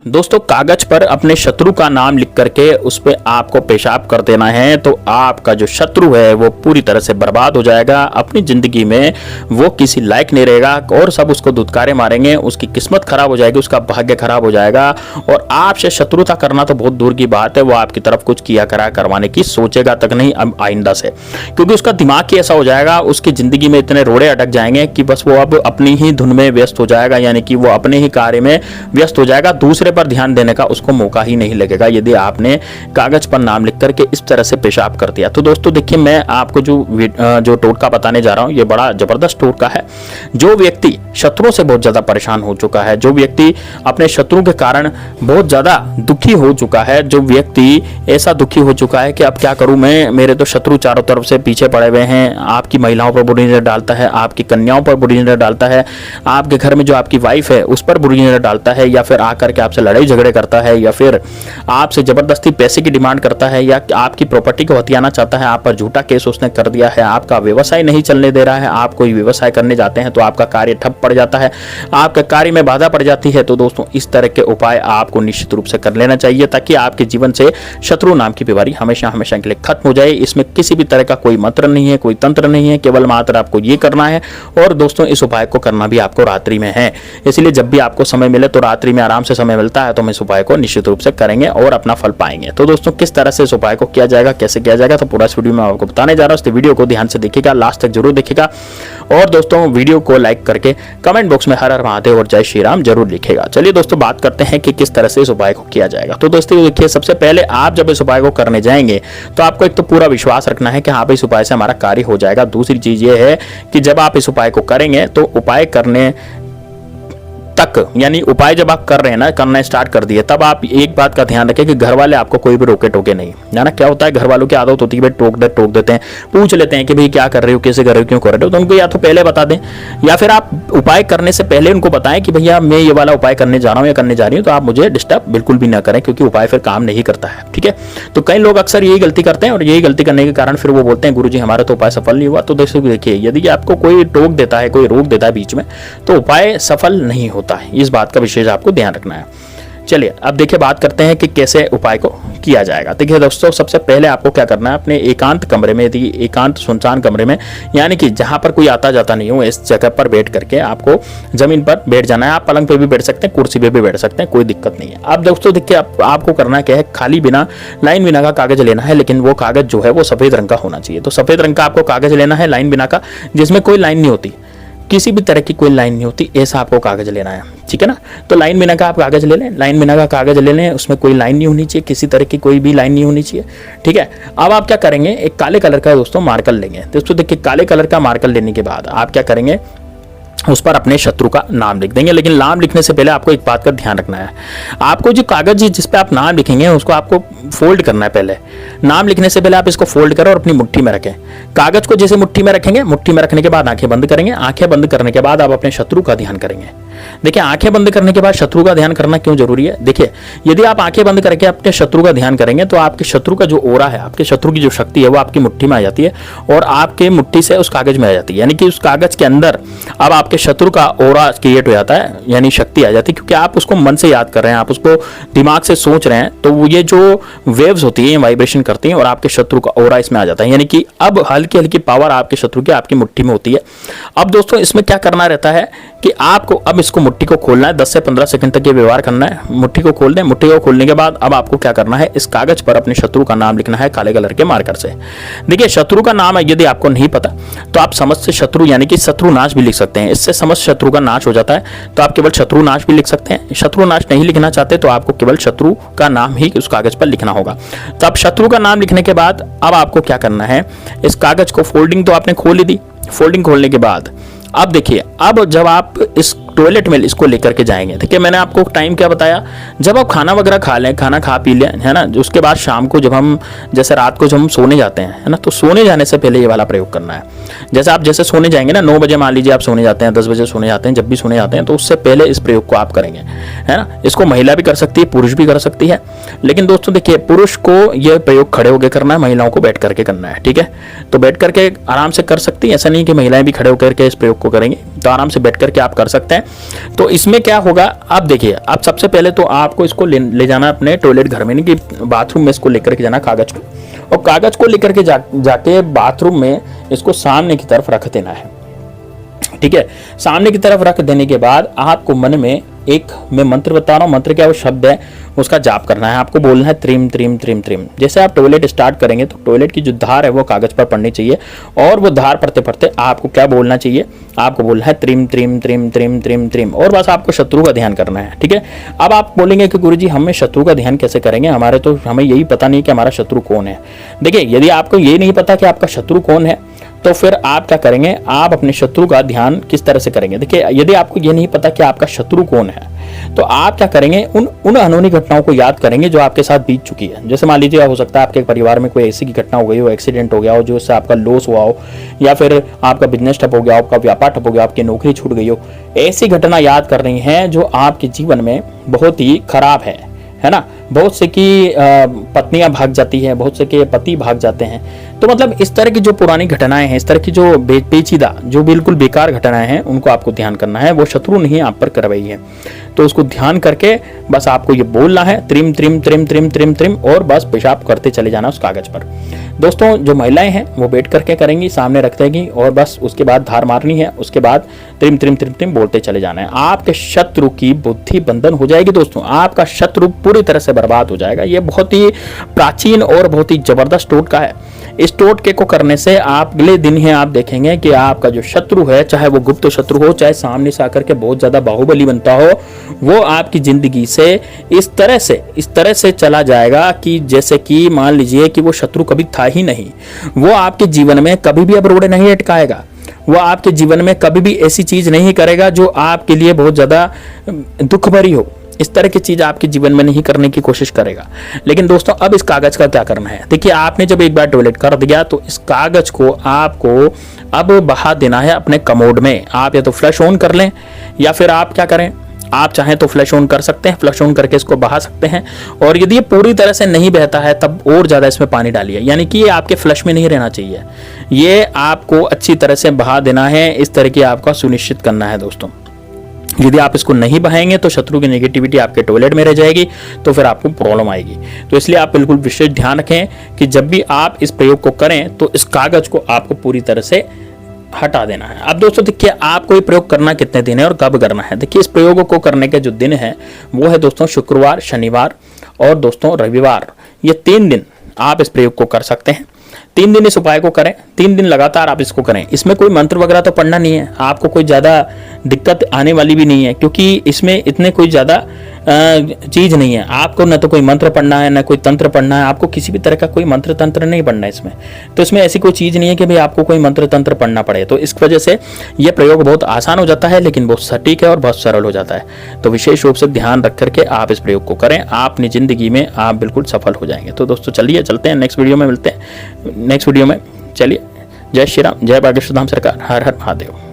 दोस्तों कागज पर अपने शत्रु का नाम लिख करके उस पर आपको पेशाब कर देना है तो आपका जो शत्रु है वो पूरी तरह से बर्बाद हो जाएगा। अपनी जिंदगी में वो किसी लायक नहीं रहेगा और सब उसको धुतकारे मारेंगे, उसकी किस्मत खराब हो जाएगी, उसका भाग्य खराब हो जाएगा और आपसे शत्रुता करना तो बहुत दूर की बात है, वो आपकी तरफ कुछ किया करा करवाने की सोचेगा तक नहीं अब आइंदा से, क्योंकि उसका दिमाग ही ऐसा हो जाएगा, उसकी जिंदगी में इतने रोड़े अटक जाएंगे कि बस वो अब अपनी ही धुन में व्यस्त हो जाएगा, यानी कि वो अपने ही कार्य में व्यस्त हो जाएगा, दूसरे पर ध्यान देने का उसको मौका ही नहीं लगेगा यदि आपने कागज पर नाम लिख करके इस तरह से पेशाब कर दिया। तो दोस्तों देखिए, मैं आपको जो टोटका बताने जा रहा हूं ये बड़ा जबरदस्त टोटका है। जो व्यक्ति शत्रुओं से बहुत ज्यादा परेशान हो चुका है, जो व्यक्ति अपने शत्रु के कारण बहुत ज्यादा दुखी हो चुका है, जो व्यक्ति ऐसा दुखी हो चुका है कि अब क्या करूं मैं, मेरे तो शत्रु चारों तरफ से पीछे पड़े हुए हैं, आपकी महिलाओं पर बुरी नजर डालता है, आपकी कन्याओं पर बुरी नजर डालता है, आपके घर में जो आपकी वाइफ है उस पर बुरी नजर डालता है, या फिर आकर के आपसे लड़ाई झगड़े करता है, या फिर आपसे जबरदस्ती पैसे की डिमांड करता है, या आपकी प्रॉपर्टी को हथियाना चाहता है, आप पर झूठा केस उसने कर दिया है, आपका व्यवसाय नहीं चलने दे रहा है, आप कोई व्यवसाय करने जाते हैं तो आपका कार्य ठप पड़ जाता है, आपके कार्य में बाधा पड़ जाती है। तो दोस्तों इस तरह के उपाय आपको निश्चित रूप से कर लेना चाहिए ताकि आपके जीवन से शत्रु नाम की बीमारी हमेशा हमेशा के लिए खत्म हो जाए। इसमें किसी भी तरह का कोई मंत्र नहीं है, कोई तंत्र नहीं है, केवल मात्र आपको ये करना है। और दोस्तों इस उपाय को करना भी आपको रात्रि में है, इसलिए जब भी आपको समय मिले तो रात्रि में आराम से समय मिलता है तो हम इस उपाय को निश्चित रूप से करेंगे और अपना फल पाएंगे। तो दोस्तों किस तरह से इस उपाय को किया जाएगा, कैसे किया जाएगा, तो पूरा इस वीडियो में आपको बताने जा रहा हूं। इस वीडियो को ध्यान से देखिएगा, लास्ट तक जरूर देखिएगा और दोस्तों वीडियो को लाइक करके कमेंट बॉक्स में हर हर महादेव और जय श्री राम जरूर लिखेगा। चलिए दोस्तों बात करते हैं कि किस तरह से इस उपाय को किया जाएगा। तो दोस्तों देखिए, सबसे पहले आप जब इस उपाय को करने जाएंगे तो आपको एक तो पूरा विश्वास रखना है कि हाँ भाई इस उपाय से हमारा कार्य हो जाएगा। दूसरी चीज ये है कि जब आप इस उपाय को करेंगे तो उपाय करने तक, यानी उपाय जब आप कर रहे हैं ना, करना स्टार्ट कर दिए, तब आप एक बात का ध्यान रखें कि घर वाले आपको कोई भी रोके टोके नहीं, है ना। क्या होता है, घर वालों की आदत होती है भाई टोक देते हैं, पूछ लेते हैं कि भाई क्या कर रहे हो, कैसे कर रहे हो, क्यों कर रहे हो, तो उनको या तो पहले बता दें या फिर आप उपाय करने से पहले उनको बताएं कि भैया मैं ये वाला उपाय करने जा रहा हूँ या करने जा रही हूँ, तो आप मुझे डिस्टर्ब बिल्कुल भी ना करें क्योंकि उपाय फिर काम नहीं करता है, ठीक है। तो कई लोग अक्सर यही गलती करते हैं और यही गलती करने के कारण फिर वो बोलते हैं गुरुजी हमारा तो उपाय सफल नहीं हुआ। तो देखिए, यदि आपको कोई टोक देता है, कोई रोक देता है बीच में, तो उपाय सफल नहीं होता है, इस बात का विशेष आपको ध्यान रखना है। चलिए अब देखिए बात करते हैं कि कैसे उपाय को किया जाएगा। देखिए दोस्तों, सबसे पहले आपको क्या करना है, अपने एकांत कमरे में, यदि एकांत सुनसान कमरे में, यानी कि जहां पर कोई आता जाता नहीं हो, इस जगह पर बैठ करके आपको जमीन पर बैठ जाना है। आप पलंग पे भी बैठ सकते हैं, कुर्सी पे भी बैठ सकते हैं, कोई दिक्कत नहीं है। अब दोस्तों देखिए, आपको करना क्या है, खाली बिना लाइन बिना का कागज लेना है, लेकिन वो कागज जो है वो सफेद रंग का होना चाहिए। तो सफेद रंग का आपको कागज लेना है, लाइन बिना का, जिसमें कोई लाइन नहीं होती, किसी भी तरह की कोई लाइन नहीं होती, ऐसा आपको कागज लेना है, ठीक है ना। तो लाइन बिना का आप कागज ले लें, लाइन बिना का कागज ले लें, उसमें कोई लाइन नहीं होनी चाहिए, किसी तरह की कोई भी लाइन नहीं होनी चाहिए, ठीक है। अब आप क्या करेंगे, एक काले कलर का दोस्तों मार्कर लेंगे। दोस्तों देखिए, काले कलर का मार्कर लेने के बाद आप क्या करेंगे, उस पर अपने शत्रु का नाम लिख देंगे। लेकिन नाम लिखने से पहले आपको एक बात का ध्यान रखना है, आपको जो कागज जिस पे आप नाम लिखेंगे उसको आपको फोल्ड करना है। पहले नाम लिखने से पहले आप इसको फोल्ड करें और अपनी मुट्ठी में रखें। कागज को जैसे मुट्ठी में रखेंगे, मुट्ठी में रखने के बाद आंखें बंद करेंगे। आंखें बंद करने के बाद आप अपने शत्रु का ध्यान करेंगे। देखिए, आंखें बंद करने के बाद शत्रु का ध्यान करना क्यों जरूरी है, देखिए यदि आप आंखें बंद करके अपने शत्रु का ध्यान करेंगे तो आपके शत्रु का जो ओरा है, आपके शत्रु की जो शक्ति है वो आपकी मुट्ठी में आ जाती है और आपके मुट्ठी से उस कागज में आ जाती है, यानी कि उस कागज के अंदर अब आपके शत्रु का ओरा क्रिएट हो जाता है, यानी शक्ति आ जाती है, क्योंकि आप उसको मन से याद कर रहे हैं, आप उसको दिमाग से सोच रहे हैं, तो वो ये जो वेव्स होती है वाइब्रेशन करती हैं और आपके शत्रु का ओरा इसमें आ जाता है, यानी कि अब हल्की हल्की पावर आपके शत्रु की आपकी मुट्ठी में होती है। अब दोस्तों इसमें क्या करना रहता है कि आपको अब इसको मुट्ठी को खोलना है, 10 से 15 सेकंड तक ये व्यवहार करना है। मुट्ठी को खोल दें, मुट्ठी को खोलने के बाद अब आपको क्या करना है, इस कागज पर अपने शत्रु का नाम लिखना है काले कलर के मार्कर से। देखिए, शत्रु का नाम यदि आपको नहीं पता तो आप समस्त शत्रु यानी कि शत्रुनाश भी लिख सकते हैं, इससे समस्त शत्रु का नाश हो जाता है। तो आप केवल शत्रुनाश भी लिख सकते हैं। शत्रुनाश नहीं लिखना चाहते तो आपको केवल शत्रु का नाम ही उस कागज पर लिखना होगा। तो अब शत्रु का नाम लिखने के बाद अब आपको क्या करना है, इस कागज को फोल्डिंग तो आपने खोल ही दी, फोल्डिंग खोलने के बाद अब देखिए, अब जब आप इस टॉयलेट में इसको लेकर के जाएंगे, देखिए मैंने आपको टाइम क्या बताया, जब आप खाना वगैरह खा लें, खाना खा पी लें, है ना, उसके बाद शाम को जब हम जैसे रात को जब हम सोने जाते हैं, है ना, तो सोने जाने से पहले ये वाला प्रयोग करना है। जैसे आप जैसे सोने जाएंगे ना, 9 बजे मान लीजिए आप सोने जाते हैं, 10 बजे सोने जाते हैं, जब भी सोने जाते हैं तो उससे पहले इस प्रयोग को आप करेंगे, है ना। इसको महिला भी कर सकती है, पुरुष भी कर सकती है, लेकिन दोस्तों देखिए पुरुष को यह प्रयोग खड़े होकर करना है, महिलाओं को बैठ करके करना है, ठीक है। तो बैठ करके आराम से कर सकती है, ऐसा नहीं कि महिलाएं भी खड़े होकर के इस प्रयोग को करेंगे। तो आराम से बैठ करके आप कर सकते हैं। तो इसमें क्या होगा, आप देखिए, आप सबसे पहले तो आपको इसको ले जाना अपने टॉयलेट घर में, नहीं कि बाथरूम में इसको लेकर के जाना कागज को, और कागज को लेकर के जाके बाथरूम में इसको सामने की तरफ रख देना है। ठीक है, सामने की तरफ रख देने के बाद आपको मन में एक, मैं मंत्र बता रहा हूँ, मंत्र क्या वो शब्द है उसका जाप करना है। आपको बोलना है त्रिम त्रिम त्रिम त्रिम। जैसे आप टॉयलेट स्टार्ट करेंगे तो टॉयलेट की जो धार है वो कागज पर पड़नी चाहिए, और वो धार पढ़ते पढ़ते आपको क्या बोलना चाहिए, आपको बोलना है त्रिम त्रिम त्रिम त्रिम त्रिम त्रिम, और बस आपको शत्रु का ध्यान करना है। ठीक है, अब आप बोलेंगे कि गुरुजी हमें शत्रु का ध्यान कैसे करेंगे, हमें यही पता नहीं कि हमारा शत्रु कौन है। देखिए, यदि आपको ये नहीं पता कि आपका शत्रु कौन है तो फिर आप क्या करेंगे, आप अपने शत्रु का ध्यान किस तरह से करेंगे। देखिए, यदि आपको ये नहीं पता कि आपका शत्रु कौन है तो आप क्या करेंगे, उन अनहोनी घटनाओं को याद करेंगे जो आपके साथ बीत चुकी है। जैसे मान लीजिए, हो सकता है आपके परिवार में कोई ऐसी की घटना हो गई हो, एक्सीडेंट हो गया हो जो उससे आपका लॉस हुआ हो, या फिर आपका बिजनेस ठप हो गया, आपका व्यापार ठप हो गया, आपकी नौकरी छूट गई हो। ऐसी घटना याद कर रही हैं जो आपके जीवन में बहुत ही खराब है ना। बहुत से की पत्नियां भाग जाती है, बहुत से के पति भाग जाते हैं। तो मतलब इस तरह की जो पुरानी घटनाएं हैं, इस तरह की जो पेचीदा, जो बिल्कुल बेकार घटनाएं हैं, उनको आपको ध्यान करना है। वो शत्रु नहीं आप पर कर रही है, तो उसको ध्यान करके बस आपको ये बोलना है त्रिम त्रिम त्रिम त्रिम त्रिम त्रिम, और बस पेशाब करते चले जाना उस कागज पर। दोस्तों, जो महिलाएं हैं वो बैठ करके करेंगी, सामने रख देंगी, और बस उसके बाद धार मारनी है, उसके बाद त्रिम त्रिम त्रिम त्रिम बोलते चले जाना है। आपके शत्रु की बुद्धि बंधन हो जाएगी दोस्तों, आपका शत्रु पूरी तरह से बर्बाद हो जाएगा। ये बहुत ही प्राचीन और बहुत ही जबरदस्त टोटका है। इस टोटके को करने से आप अगले दिन ही आप देखेंगे कि आपका जो शत्रु है, चाहे वो गुप्त शत्रु हो, चाहे सामने से आकर के बहुत ज्यादा बाहुबली बनता हो, वो आपकी जिंदगी से इस तरह से चला जाएगा कि जैसे कि मान लीजिए कि वो शत्रु कभी था ही नहीं। वो आपके जीवन में कभी भी अब रोड़े नहीं अटकाएगा, वो आपके जीवन में कभी भी ऐसी चीज नहीं करेगा जो आपके लिए बहुत ज्यादा दुख भरी हो। इस तरह की चीज आपके जीवन में नहीं करने की कोशिश करेगा। लेकिन दोस्तों, अब इस कागज का क्या करना है। देखिए, आपने जब एक बार टॉयलेट कर दिया तो इस कागज को आपको अब बहा देना है अपने कमोड में। आप या तो फ्लश ऑन कर लें, या फिर आप क्या करें, आप चाहें तो फ्लश ऑन कर सकते हैं, फ्लश ऑन करके इसको बहा सकते हैं। और यदि ये पूरी तरह से नहीं बहता है तब और ज्यादा इसमें पानी डालिए, यानी कि ये आपके फ्लश में नहीं रहना चाहिए, ये आपको अच्छी तरह से बहा देना है। इस तरह की आपका सुनिश्चित करना है दोस्तों। यदि आप इसको नहीं बहाएंगे तो शत्रु की नेगेटिविटी आपके टॉयलेट में रह जाएगी, तो फिर आपको प्रॉब्लम आएगी। तो इसलिए आप बिल्कुल विशेष ध्यान रखें कि जब भी आप इस प्रयोग को करें तो इस कागज को आपको पूरी तरह से हटा देना है। अब दोस्तों देखिए, आपको ये प्रयोग करना कितने दिन है और कब करना है। देखिए, इस प्रयोग को करने के जो दिन है वो है दोस्तों शुक्रवार, शनिवार और दोस्तों रविवार। ये 3 दिन आप इस प्रयोग को कर सकते हैं। 3 दिन इस उपाय को करें, 3 दिन लगातार आप इसको करें। इसमें कोई मंत्र वगैरह तो पढ़ना नहीं है, आपको कोई ज्यादा दिक्कत आने वाली भी नहीं है, क्योंकि इसमें इतने कोई ज्यादा चीज नहीं है। आपको न तो कोई मंत्र पढ़ना है, न कोई तंत्र पढ़ना है, आपको किसी भी तरह का कोई मंत्र तंत्र नहीं पढ़ना है इसमें। तो इसमें ऐसी कोई चीज नहीं है कि भाई आपको कोई मंत्र तंत्र पढ़ना पड़े। तो इस वजह से यह प्रयोग बहुत आसान हो जाता है, लेकिन बहुत सटीक है और बहुत सरल हो जाता है। तो विशेष रूप से ध्यान रख करके आप इस प्रयोग को करें, आप अपनी जिंदगी में आप बिल्कुल सफल हो जाएंगे। तो दोस्तों चलिए चलते हैं, नेक्स्ट वीडियो में मिलते हैं। नेक्स्ट वीडियो में चलिए, जय श्री राम, जय बागेश्वर धाम सरकार, हर हर महादेव।